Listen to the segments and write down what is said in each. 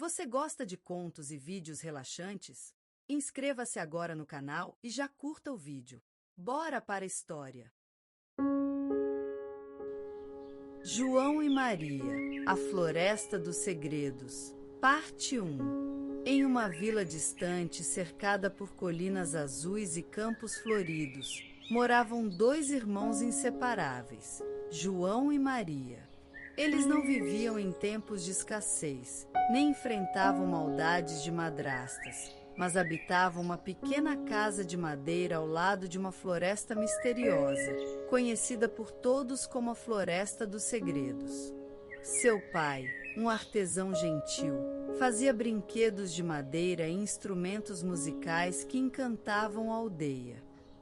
Você gosta de contos e vídeos relaxantes? Inscreva-se agora no canal e já curta o vídeo. Bora para a história! João e Maria, a Floresta dos Segredos, Parte 1. Em uma vila distante, cercada por colinas azuis e campos floridos, moravam dois irmãos inseparáveis, João e Maria. Eles não viviam em tempos de escassez, nem enfrentavam maldades de madrastas, mas habitavam uma pequena casa de madeira ao lado de uma floresta misteriosa, conhecida por todos como a Floresta dos Segredos. Seu pai, um artesão gentil, fazia brinquedos de madeira e instrumentos musicais que encantavam a aldeia.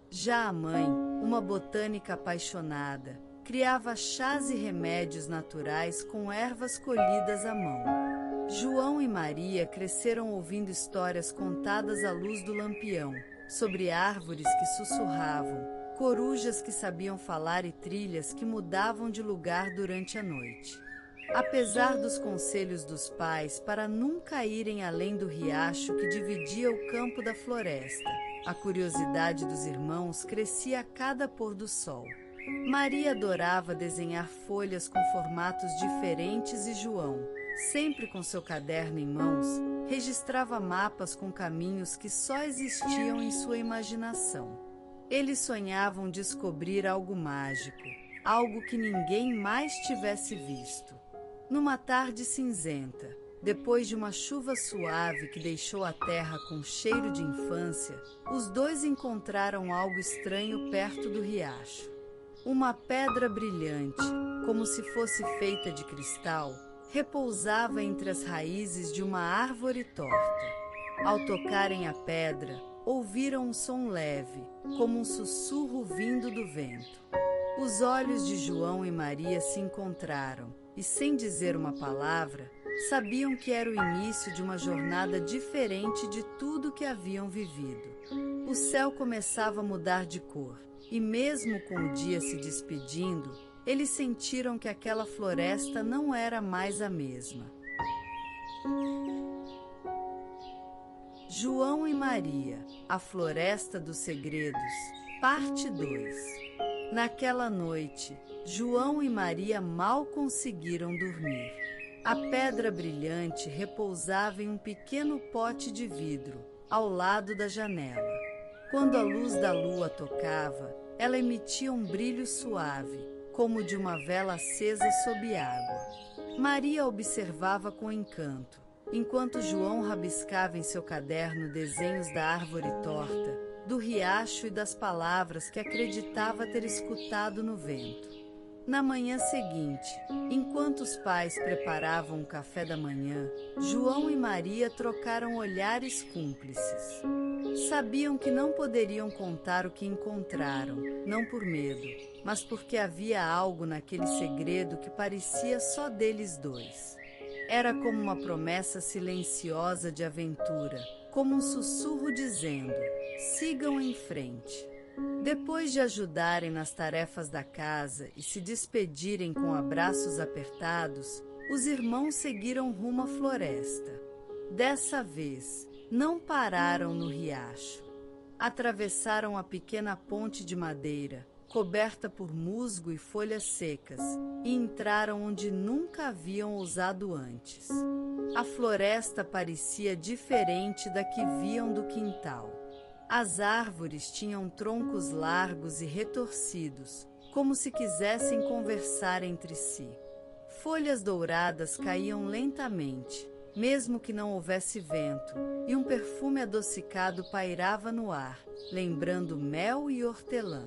Já a mãe, uma botânica apaixonada, criava chás e remédios naturais com ervas colhidas à mão. João e Maria cresceram ouvindo histórias contadas à luz do lampião, sobre árvores que sussurravam, corujas que sabiam falar e trilhas que mudavam de lugar durante a noite. Apesar dos conselhos dos pais para nunca irem além do riacho que dividia o campo da floresta, a curiosidade dos irmãos crescia a cada pôr do sol. Maria adorava desenhar folhas com formatos diferentes e João, sempre com seu caderno em mãos, registrava mapas com caminhos que só existiam em sua imaginação. Eles sonhavam descobrir algo mágico, algo que ninguém mais tivesse visto. Numa tarde cinzenta, depois de uma chuva suave que deixou a terra com cheiro de infância, os dois encontraram algo estranho perto do riacho. Uma pedra brilhante, como se fosse feita de cristal, repousava entre as raízes de uma árvore torta. Ao tocarem a pedra, ouviram um som leve, como um sussurro vindo do vento. Os olhos de João e Maria se encontraram, e sem dizer uma palavra, sabiam que era o início de uma jornada diferente de tudo que haviam vivido. O céu começava a mudar de cor, e mesmo com o dia se despedindo, eles sentiram que aquela floresta não era mais a mesma. João e Maria, a Floresta dos Segredos, Parte 2. Naquela noite, João e Maria mal conseguiram dormir. A pedra brilhante repousava em um pequeno pote de vidro, ao lado da janela. Quando a luz da lua tocava, ela emitia um brilho suave, como de uma vela acesa sob água. Maria observava com encanto, enquanto João rabiscava em seu caderno desenhos da árvore torta, do riacho e das palavras que acreditava ter escutado no vento. Na manhã seguinte, enquanto os pais preparavam o café da manhã, João e Maria trocaram olhares cúmplices. Sabiam que não poderiam contar o que encontraram, não por medo, mas porque havia algo naquele segredo que parecia só deles dois. Era como uma promessa silenciosa de aventura, como um sussurro dizendo: sigam em frente. Depois de ajudarem nas tarefas da casa e se despedirem com abraços apertados, os irmãos seguiram rumo à floresta. Dessa vez, não pararam no riacho. Atravessaram a pequena ponte de madeira, coberta por musgo e folhas secas, e entraram onde nunca haviam ousado antes. A floresta parecia diferente da que viam do quintal. As árvores tinham troncos largos e retorcidos, como se quisessem conversar entre si. Folhas douradas caíam lentamente, mesmo que não houvesse vento, e um perfume adocicado pairava no ar, lembrando mel e hortelã.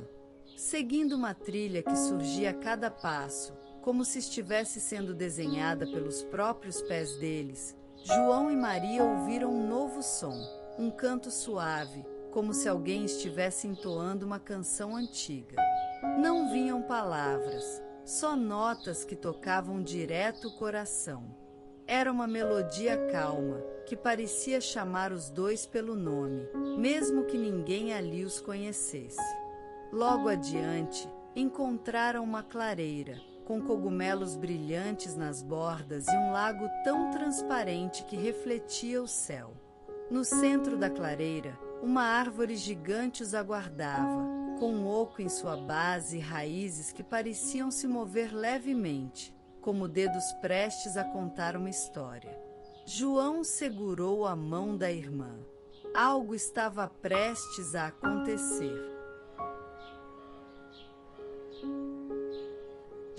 Seguindo uma trilha que surgia a cada passo, como se estivesse sendo desenhada pelos próprios pés deles, João e Maria ouviram um novo som, um canto suave, como se alguém estivesse entoando uma canção antiga. Não vinham palavras, só notas que tocavam direto o coração. Era uma melodia calma, que parecia chamar os dois pelo nome, mesmo que ninguém ali os conhecesse. Logo adiante, encontraram uma clareira, com cogumelos brilhantes nas bordas e um lago tão transparente que refletia o céu. No centro da clareira, uma árvore gigante os aguardava, com um oco em sua base e raízes que pareciam se mover levemente, como dedos prestes a contar uma história. João segurou a mão da irmã. Algo estava prestes a acontecer.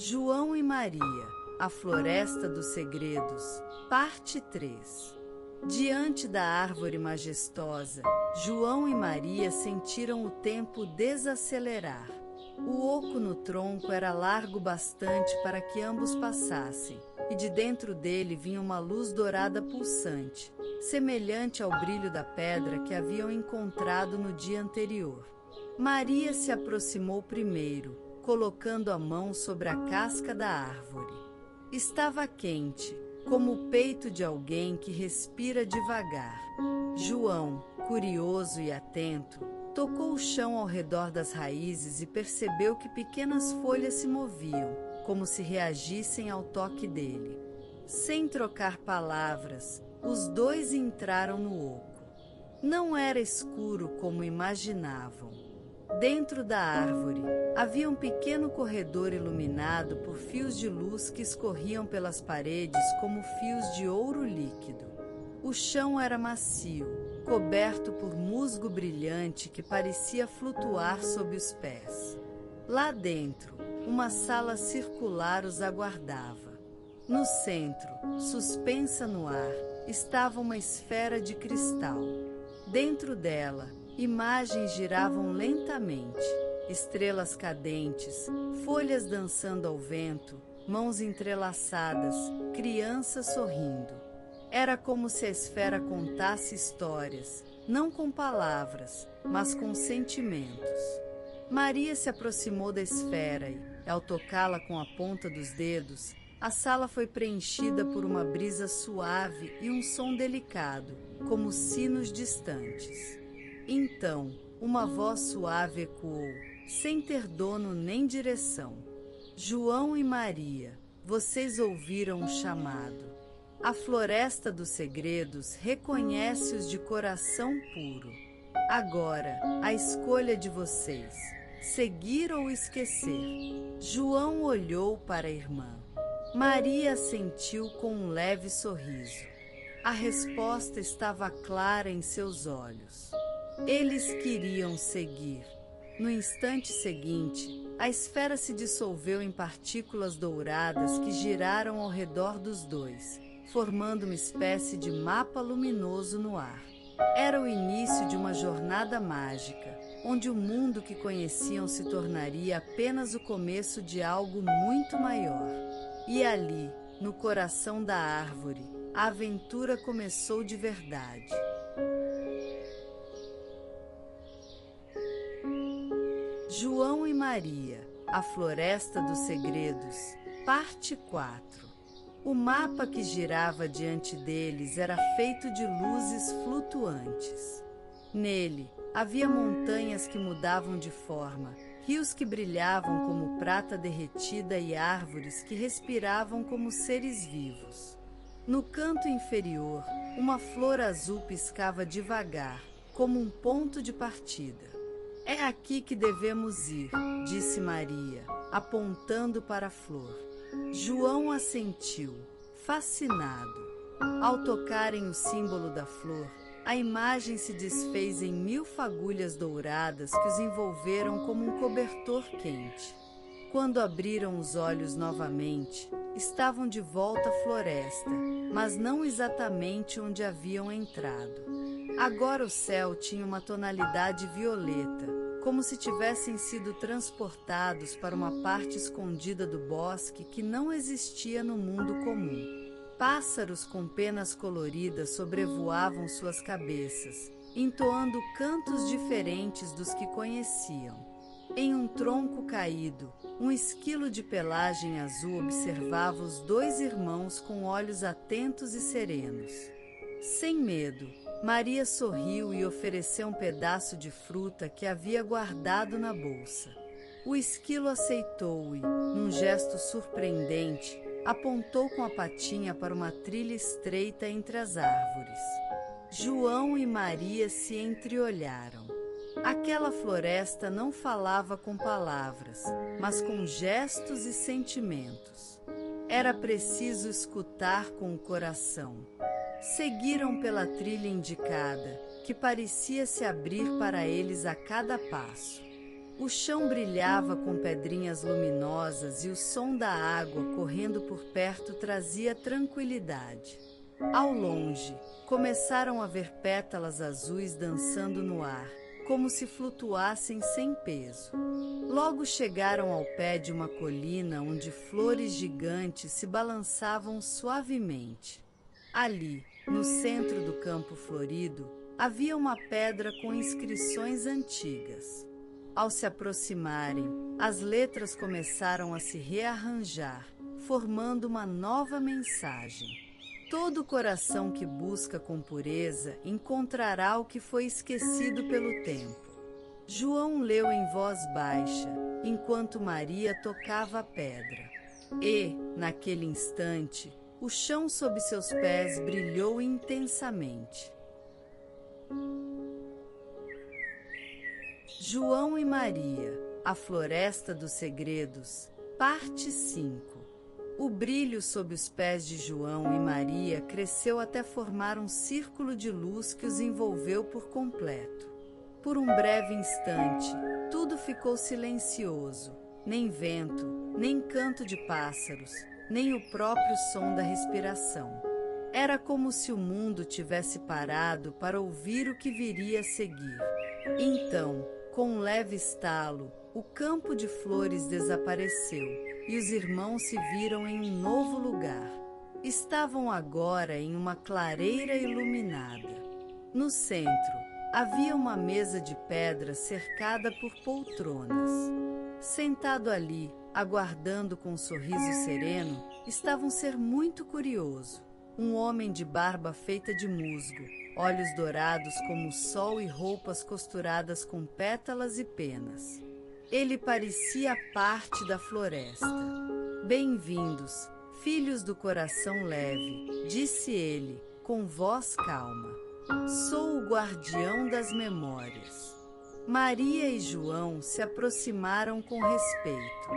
João e Maria, a Floresta dos Segredos, parte 3. Diante da árvore majestosa, João e Maria sentiram o tempo desacelerar. O oco no tronco era largo bastante para que ambos passassem, e de dentro dele vinha uma luz dourada pulsante, semelhante ao brilho da pedra que haviam encontrado no dia anterior. Maria se aproximou primeiro, colocando a mão sobre a casca da árvore. Estava quente, como o peito de alguém que respira devagar. João, curioso e atento, tocou o chão ao redor das raízes e percebeu que pequenas folhas se moviam, como se reagissem ao toque dele. Sem trocar palavras, os dois entraram no oco. Não era escuro como imaginavam. Dentro da árvore, havia um pequeno corredor iluminado por fios de luz que escorriam pelas paredes como fios de ouro líquido. O chão era macio, coberto por musgo brilhante que parecia flutuar sob os pés. Lá dentro, uma sala circular os aguardava. No centro, suspensa no ar, estava uma esfera de cristal. Dentro dela, imagens giravam lentamente, estrelas cadentes, folhas dançando ao vento, mãos entrelaçadas, crianças sorrindo. Era como se a esfera contasse histórias, não com palavras, mas com sentimentos. Maria se aproximou da esfera e, ao tocá-la com a ponta dos dedos, a sala foi preenchida por uma brisa suave e um som delicado, como sinos distantes. Então, uma voz suave ecoou, sem ter dono nem direção. João e Maria, vocês ouviram o chamado. A Floresta dos Segredos reconhece-os de coração puro. Agora, a escolha de vocês, seguir ou esquecer. João olhou para a irmã. Maria assentiu com um leve sorriso. A resposta estava clara em seus olhos. Eles queriam seguir. No instante seguinte, a esfera se dissolveu em partículas douradas que giraram ao redor dos dois, formando uma espécie de mapa luminoso no ar. Era o início de uma jornada mágica, onde o mundo que conheciam se tornaria apenas o começo de algo muito maior. E ali, no coração da árvore, a aventura começou de verdade. João e Maria, a Floresta dos Segredos, parte 4. O mapa que girava diante deles era feito de luzes flutuantes. Nele, havia montanhas que mudavam de forma, rios que brilhavam como prata derretida e árvores que respiravam como seres vivos. No canto inferior, uma flor azul piscava devagar, como um ponto de partida. É aqui que devemos ir, disse Maria, apontando para a flor. João assentiu, fascinado. Ao tocarem o símbolo da flor, a imagem se desfez em 1000 fagulhas douradas que os envolveram como um cobertor quente. Quando abriram os olhos novamente, estavam de volta à floresta, mas não exatamente onde haviam entrado. Agora o céu tinha uma tonalidade violeta, como se tivessem sido transportados para uma parte escondida do bosque que não existia no mundo comum. Pássaros com penas coloridas sobrevoavam suas cabeças, entoando cantos diferentes dos que conheciam. Em um tronco caído, um esquilo de pelagem azul observava os dois irmãos com olhos atentos e serenos. Sem medo, Maria sorriu e ofereceu um pedaço de fruta que havia guardado na bolsa. O esquilo aceitou e, num gesto surpreendente, apontou com a patinha para uma trilha estreita entre as árvores. João e Maria se entreolharam. Aquela floresta não falava com palavras, mas com gestos e sentimentos. Era preciso escutar com o coração. Seguiram pela trilha indicada, que parecia se abrir para eles a cada passo. O chão brilhava com pedrinhas luminosas e o som da água correndo por perto trazia tranquilidade. Ao longe, começaram a ver pétalas azuis dançando no ar, como se flutuassem sem peso. Logo chegaram ao pé de uma colina onde flores gigantes se balançavam suavemente. Ali, no centro do campo florido, havia uma pedra com inscrições antigas. Ao se aproximarem, as letras começaram a se rearranjar, formando uma nova mensagem. Todo coração que busca com pureza encontrará o que foi esquecido pelo tempo. João leu em voz baixa, enquanto Maria tocava a pedra. E, naquele instante, o chão sob seus pés brilhou intensamente. João e Maria, a Floresta dos Segredos, parte 5. O brilho sob os pés de João e Maria cresceu até formar um círculo de luz que os envolveu por completo. Por um breve instante, tudo ficou silencioso, nem vento, nem canto de pássaros, nem o próprio som da respiração. Era como se o mundo tivesse parado para ouvir o que viria a seguir. Então, com um leve estalo, o campo de flores desapareceu e os irmãos se viram em um novo lugar. Estavam agora em uma clareira iluminada. No centro, havia uma mesa de pedra cercada por poltronas. Sentado ali, aguardando com um sorriso sereno, estava um ser muito curioso. Um homem de barba feita de musgo, olhos dourados como o sol e roupas costuradas com pétalas e penas. Ele parecia parte da floresta. Bem-vindos, filhos do coração leve, disse ele, com voz calma. Sou o guardião das memórias. Maria e João se aproximaram com respeito.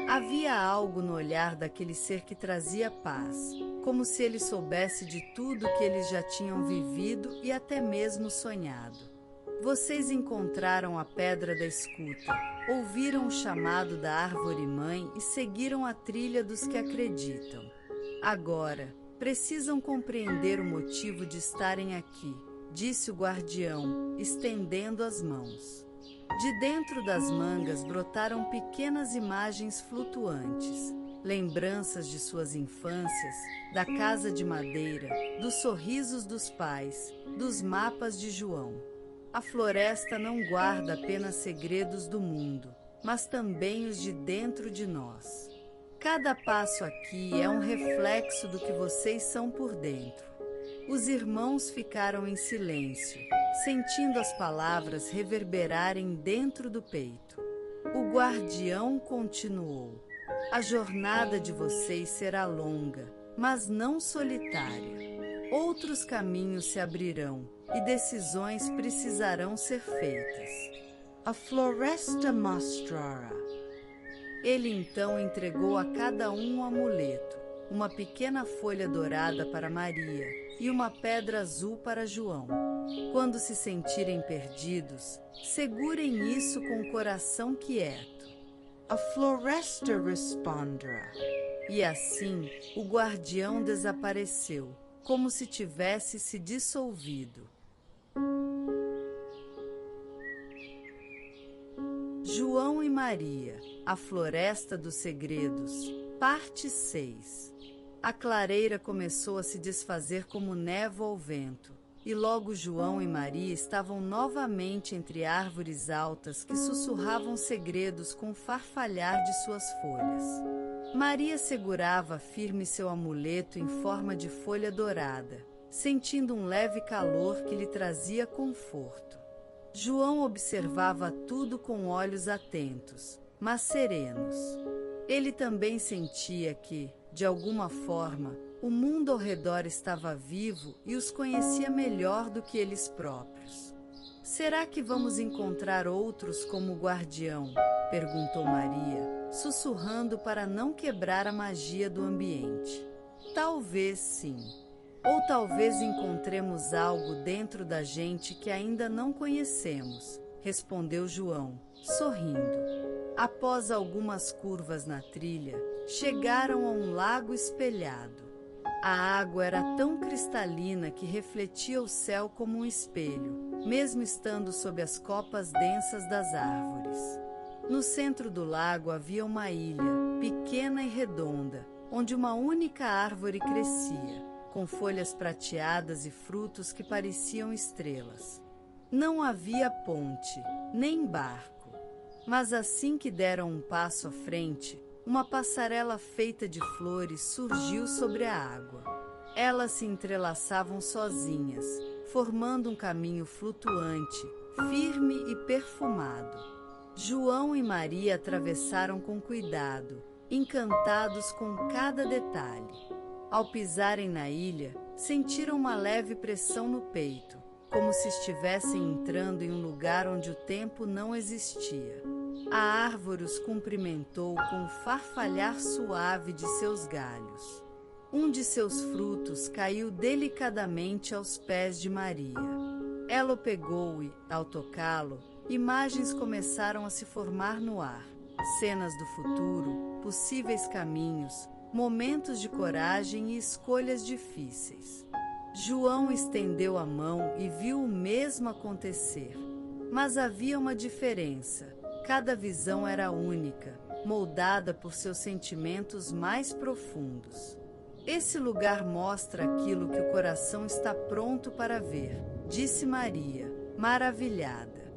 Havia algo no olhar daquele ser que trazia paz, como se ele soubesse de tudo que eles já tinham vivido e até mesmo sonhado. Vocês encontraram a pedra da escuta, ouviram o chamado da árvore-mãe e seguiram a trilha dos que acreditam. Agora, precisam compreender o motivo de estarem aqui, disse o guardião, estendendo as mãos. De dentro das mangas brotaram pequenas imagens flutuantes, lembranças de suas infâncias, da casa de madeira, dos sorrisos dos pais, dos mapas de João. A floresta não guarda apenas segredos do mundo, mas também os de dentro de nós. Cada passo aqui é um reflexo do que vocês são por dentro. Os irmãos ficaram em silêncio, sentindo as palavras reverberarem dentro do peito. O guardião continuou. A jornada de vocês será longa, mas não solitária. Outros caminhos se abrirão e decisões precisarão ser feitas. A floresta mostrará. Ele então entregou a cada um amuleto, uma pequena folha dourada para Maria e uma pedra azul para João. Quando se sentirem perdidos, segurem isso com o coração quieto. A floresta responderá. E assim, o guardião desapareceu, como se tivesse se dissolvido. João e Maria, a Floresta dos Segredos, parte 6. A clareira começou a se desfazer como névoa ao vento, e logo João e Maria estavam novamente entre árvores altas que sussurravam segredos com o farfalhar de suas folhas. Maria segurava firme seu amuleto em forma de folha dourada, sentindo um leve calor que lhe trazia conforto. João observava tudo com olhos atentos, mas serenos. Ele também sentia que, de alguma forma, o mundo ao redor estava vivo e os conhecia melhor do que eles próprios. Será que vamos encontrar outros como o guardião? Perguntou Maria, sussurrando para não quebrar a magia do ambiente. Talvez sim. Ou talvez encontremos algo dentro da gente que ainda não conhecemos, respondeu João, sorrindo. Após algumas curvas na trilha, chegaram a um lago espelhado. A água era tão cristalina que refletia o céu como um espelho, mesmo estando sob as copas densas das árvores. No centro do lago havia uma ilha, pequena e redonda, onde uma única árvore crescia, com folhas prateadas e frutos que pareciam estrelas. Não havia ponte, nem barco, mas assim que deram um passo à frente, uma passarela feita de flores surgiu sobre a água. Elas se entrelaçavam sozinhas, formando um caminho flutuante, firme e perfumado. João e Maria atravessaram com cuidado, encantados com cada detalhe. Ao pisarem na ilha, sentiram uma leve pressão no peito, como se estivessem entrando em um lugar onde o tempo não existia. A árvore os cumprimentou com o farfalhar suave de seus galhos. Um de seus frutos caiu delicadamente aos pés de Maria. Ela o pegou e, ao tocá-lo, imagens começaram a se formar no ar. Cenas do futuro, possíveis caminhos, momentos de coragem e escolhas difíceis. João estendeu a mão e viu o mesmo acontecer. Mas havia uma diferença. Cada visão era única, moldada por seus sentimentos mais profundos. Esse lugar mostra aquilo que o coração está pronto para ver, disse Maria, maravilhada.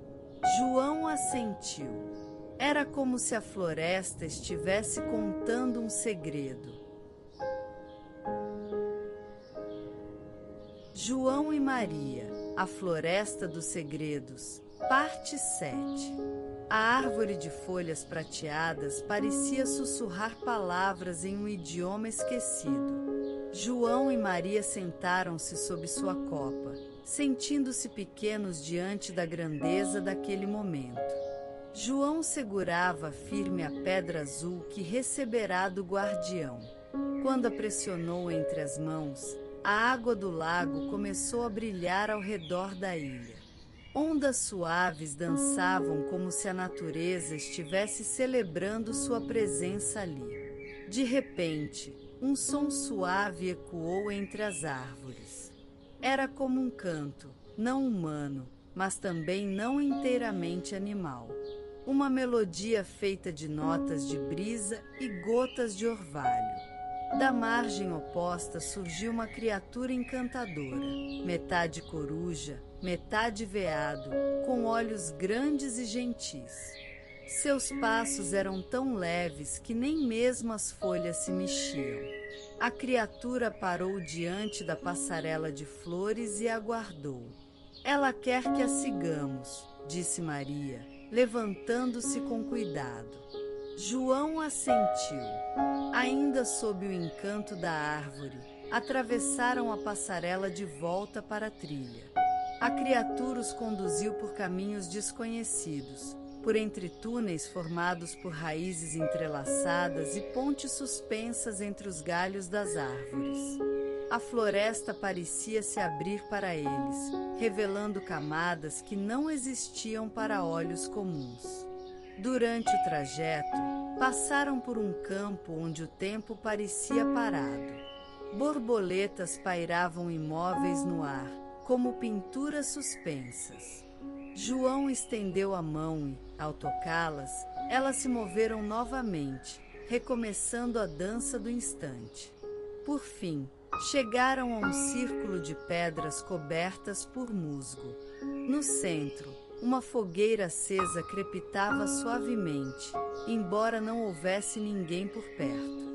João assentiu. Era como se a floresta estivesse contando um segredo. João e Maria, a Floresta dos Segredos, parte 7. A árvore de folhas prateadas parecia sussurrar palavras em um idioma esquecido. João e Maria sentaram-se sob sua copa, sentindo-se pequenos diante da grandeza daquele momento. João segurava firme a pedra azul que receberá do guardião. Quando a pressionou entre as mãos, a água do lago começou a brilhar ao redor da ilha. Ondas suaves dançavam como se a natureza estivesse celebrando sua presença ali. De repente, um som suave ecoou entre as árvores. Era como um canto, não humano, mas também não inteiramente animal. Uma melodia feita de notas de brisa e gotas de orvalho. Da margem oposta surgiu uma criatura encantadora, metade coruja, metade veado, com olhos grandes e gentis. Seus passos eram tão leves que nem mesmo as folhas se mexiam. A criatura parou diante da passarela de flores e aguardou. Ela quer que a sigamos, disse Maria, levantando-se com cuidado. João assentiu. Ainda sob o encanto da árvore, atravessaram a passarela de volta para a trilha. A criatura os conduziu por caminhos desconhecidos, por entre túneis formados por raízes entrelaçadas e pontes suspensas entre os galhos das árvores. A floresta parecia se abrir para eles, revelando camadas que não existiam para olhos comuns. Durante o trajeto, passaram por um campo onde o tempo parecia parado. Borboletas pairavam imóveis no ar, como pinturas suspensas. João estendeu a mão e, ao tocá-las, elas se moveram novamente, recomeçando a dança do instante. Por fim, chegaram a um círculo de pedras cobertas por musgo. No centro, uma fogueira acesa crepitava suavemente, embora não houvesse ninguém por perto.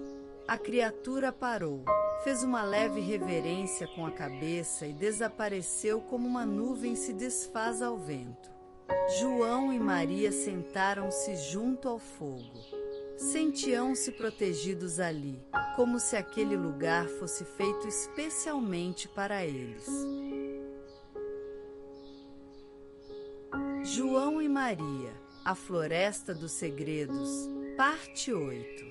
A criatura parou, fez uma leve reverência com a cabeça e desapareceu como uma nuvem se desfaz ao vento. João e Maria sentaram-se junto ao fogo. Sentiam-se protegidos ali, como se aquele lugar fosse feito especialmente para eles. João e Maria, a Floresta dos Segredos, parte 8.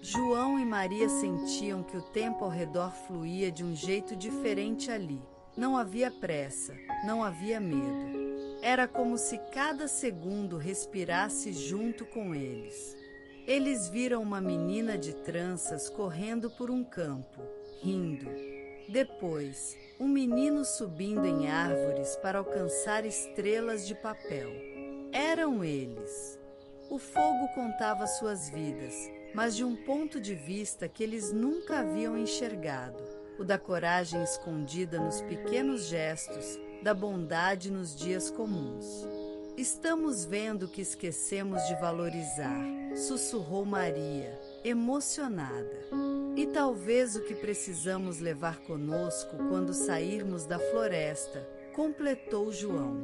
João e Maria sentiam que o tempo ao redor fluía de um jeito diferente ali. Não havia pressa, não havia medo. Era como se cada segundo respirasse junto com eles. Eles viram uma menina de tranças correndo por um campo, rindo. Depois, um menino subindo em árvores para alcançar estrelas de papel. Eram eles. O fogo contava suas vidas, mas de um ponto de vista que eles nunca haviam enxergado, o da coragem escondida nos pequenos gestos, da bondade nos dias comuns. Estamos vendo que esquecemos de valorizar, sussurrou Maria, emocionada. E talvez o que precisamos levar conosco quando sairmos da floresta, completou João.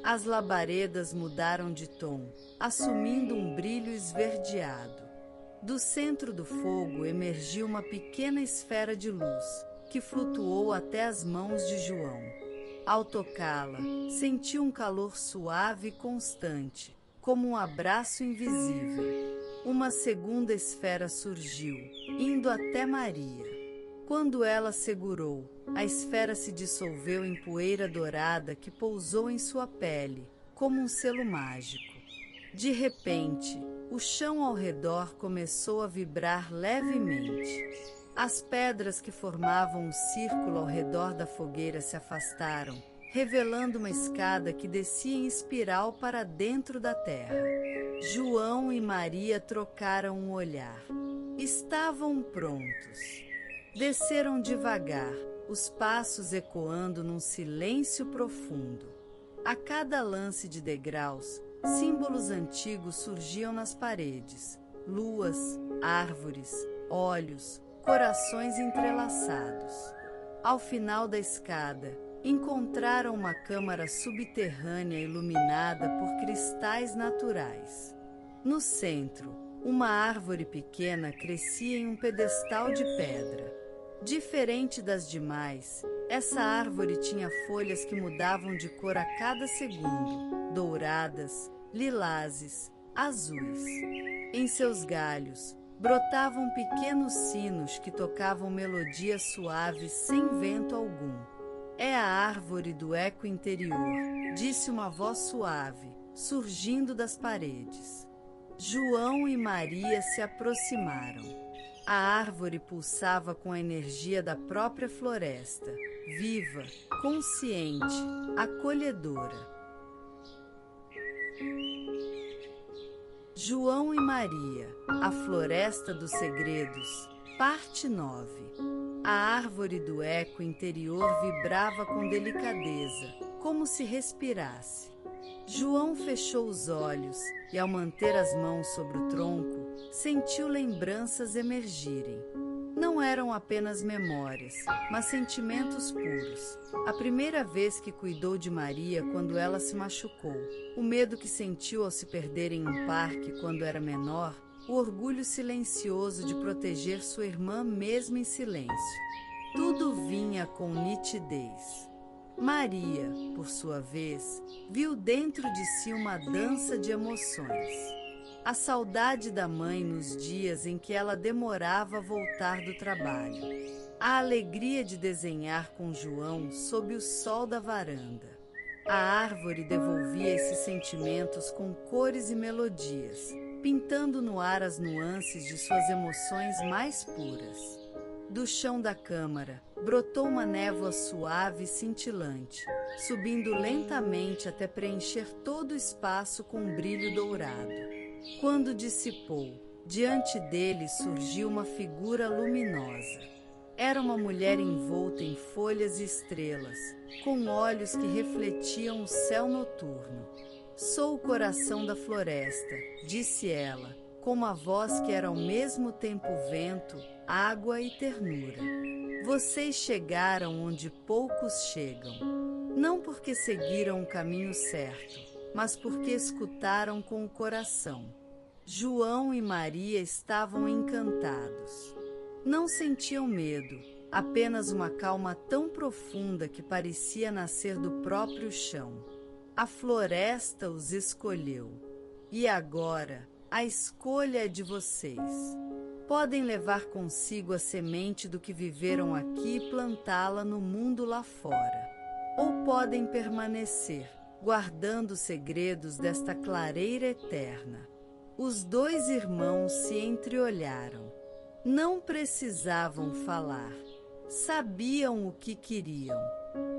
As labaredas mudaram de tom, assumindo um brilho esverdeado. Do centro do fogo emergiu uma pequena esfera de luz, que flutuou até as mãos de João. Ao tocá-la, sentiu um calor suave e constante, como um abraço invisível. Uma segunda esfera surgiu, indo até Maria. Quando ela segurou, a esfera se dissolveu em poeira dourada que pousou em sua pele, como um selo mágico. De repente, o chão ao redor começou a vibrar levemente. As pedras que formavam um círculo ao redor da fogueira se afastaram, revelando uma escada que descia em espiral para dentro da terra. João e Maria trocaram um olhar. Estavam prontos. Desceram devagar, os passos ecoando num silêncio profundo. A cada lance de degraus, símbolos antigos surgiam nas paredes: luas, árvores, olhos, corações entrelaçados. Ao final da escada, encontraram uma câmara subterrânea iluminada por cristais naturais. No centro, uma árvore pequena crescia em um pedestal de pedra. Diferente das demais, essa árvore tinha folhas que mudavam de cor a cada segundo, douradas, lilazes, azuis. Em seus galhos, brotavam pequenos sinos que tocavam melodias suaves sem vento algum. É a árvore do eco interior, disse uma voz suave, surgindo das paredes. João e Maria se aproximaram. A árvore pulsava com a energia da própria floresta, viva, consciente, acolhedora. João e Maria, a Floresta dos Segredos, parte 9. A árvore do eco interior vibrava com delicadeza, como se respirasse. João fechou os olhos e, ao manter as mãos sobre o tronco, sentiu lembranças emergirem. Não eram apenas memórias, mas sentimentos puros. A primeira vez que cuidou de Maria quando ela se machucou, o medo que sentiu ao se perder em um parque quando era menor, o orgulho silencioso de proteger sua irmã mesmo em silêncio. Tudo vinha com nitidez. Maria, por sua vez, viu dentro de si uma dança de emoções. A saudade da mãe nos dias em que ela demorava a voltar do trabalho. A alegria de desenhar com João sob o sol da varanda. A árvore devolvia esses sentimentos com cores e melodias, pintando no ar as nuances de suas emoções mais puras. Do chão da câmara, brotou uma névoa suave e cintilante, subindo lentamente até preencher todo o espaço com um brilho dourado. Quando dissipou, diante dele surgiu uma figura luminosa. Era uma mulher envolta em folhas e estrelas, com olhos que refletiam o céu noturno. Sou o coração da floresta, disse ela, com uma voz que era ao mesmo tempo vento, água e ternura. Vocês chegaram onde poucos chegam. Não porque seguiram o caminho certo, mas porque escutaram com o coração. João e Maria estavam encantados. Não sentiam medo, apenas uma calma tão profunda que parecia nascer do próprio chão. A floresta os escolheu. E agora, a escolha é de vocês. Podem levar consigo a semente do que viveram aqui e plantá-la no mundo lá fora. Ou podem permanecer, guardando os segredos desta clareira eterna. Os dois irmãos se entreolharam. Não precisavam falar. Sabiam o que queriam.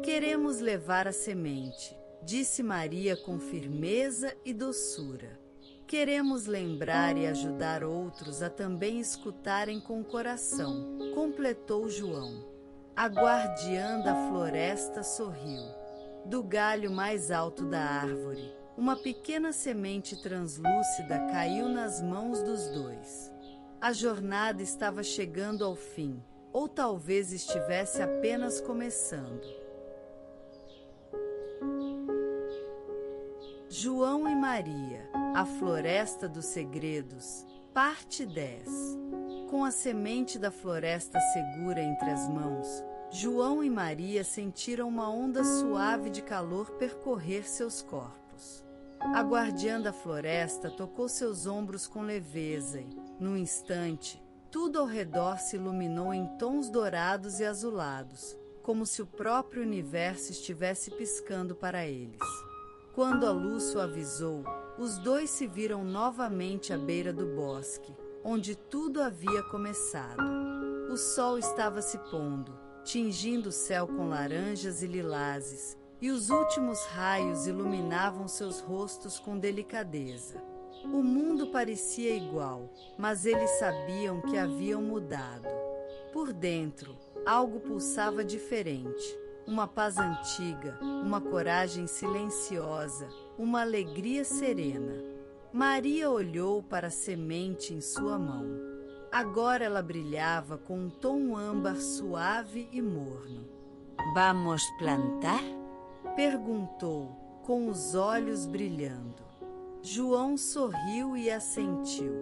Queremos levar a semente, disse Maria com firmeza e doçura. Queremos lembrar e ajudar outros a também escutarem com o coração, completou João. A guardiã da floresta sorriu. Do galho mais alto da árvore, uma pequena semente translúcida caiu nas mãos dos dois. A jornada estava chegando ao fim, ou talvez estivesse apenas começando. João e Maria, a Floresta dos Segredos, parte 10. Com a semente da floresta segura entre as mãos, João e Maria sentiram uma onda suave de calor percorrer seus corpos. A guardiã da floresta tocou seus ombros com leveza e, num instante, tudo ao redor se iluminou em tons dourados e azulados, como se o próprio universo estivesse piscando para eles. Quando a luz suavizou, os dois se viram novamente à beira do bosque, onde tudo havia começado. O sol estava se pondo, tingindo o céu com laranjas e lilazes, e os últimos raios iluminavam seus rostos com delicadeza. O mundo parecia igual, mas eles sabiam que haviam mudado. Por dentro, algo pulsava diferente. Uma paz antiga, uma coragem silenciosa, uma alegria serena. Maria olhou para a semente em sua mão. Agora ela brilhava com um tom âmbar suave e morno. ¿Vamos plantar? Perguntou, com os olhos brilhando. João sorriu e assentiu.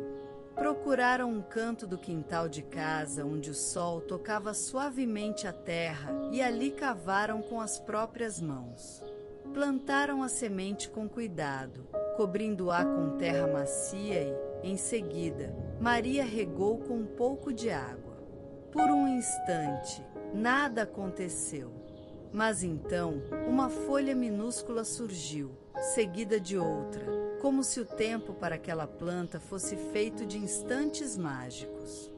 Procuraram um canto do quintal de casa onde o sol tocava suavemente a terra e ali cavaram com as próprias mãos. Plantaram a semente com cuidado, cobrindo-a com terra macia e, em seguida, Maria regou com um pouco de água. Por um instante, nada aconteceu. Mas então, uma folha minúscula surgiu, seguida de outra, como se o tempo para aquela planta fosse feito de instantes mágicos.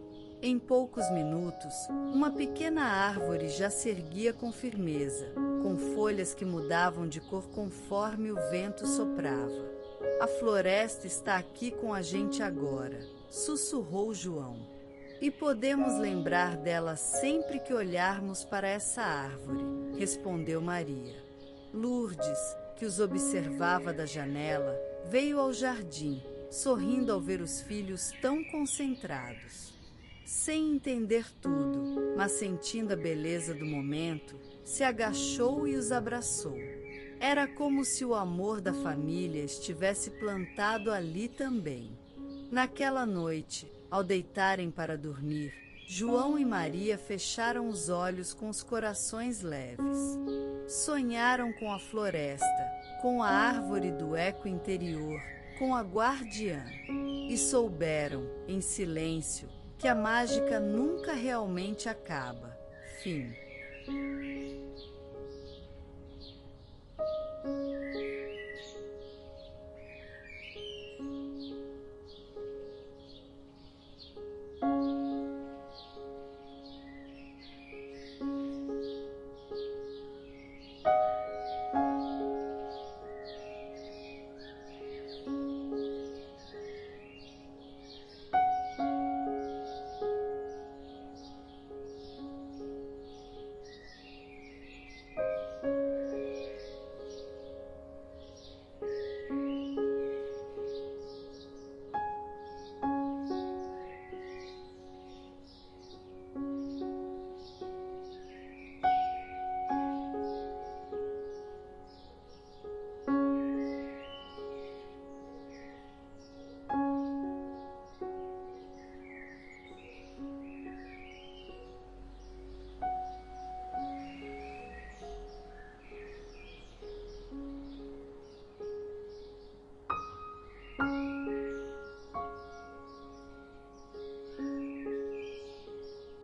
Em poucos minutos, uma pequena árvore já se erguia com firmeza, com folhas que mudavam de cor conforme o vento soprava. A floresta está aqui com a gente agora, sussurrou João. E podemos lembrar dela sempre que olharmos para essa árvore, respondeu Maria. Lourdes, que os observava da janela, veio ao jardim, sorrindo ao ver os filhos tão concentrados. Sem entender tudo, mas sentindo a beleza do momento, se agachou e os abraçou. Era como se o amor da família estivesse plantado ali também. Naquela noite, ao deitarem para dormir, João e Maria fecharam os olhos com os corações leves. Sonharam com a floresta, com a árvore do eco interior, com a guardiã. E souberam, em silêncio, que a mágica nunca realmente acaba. Fim.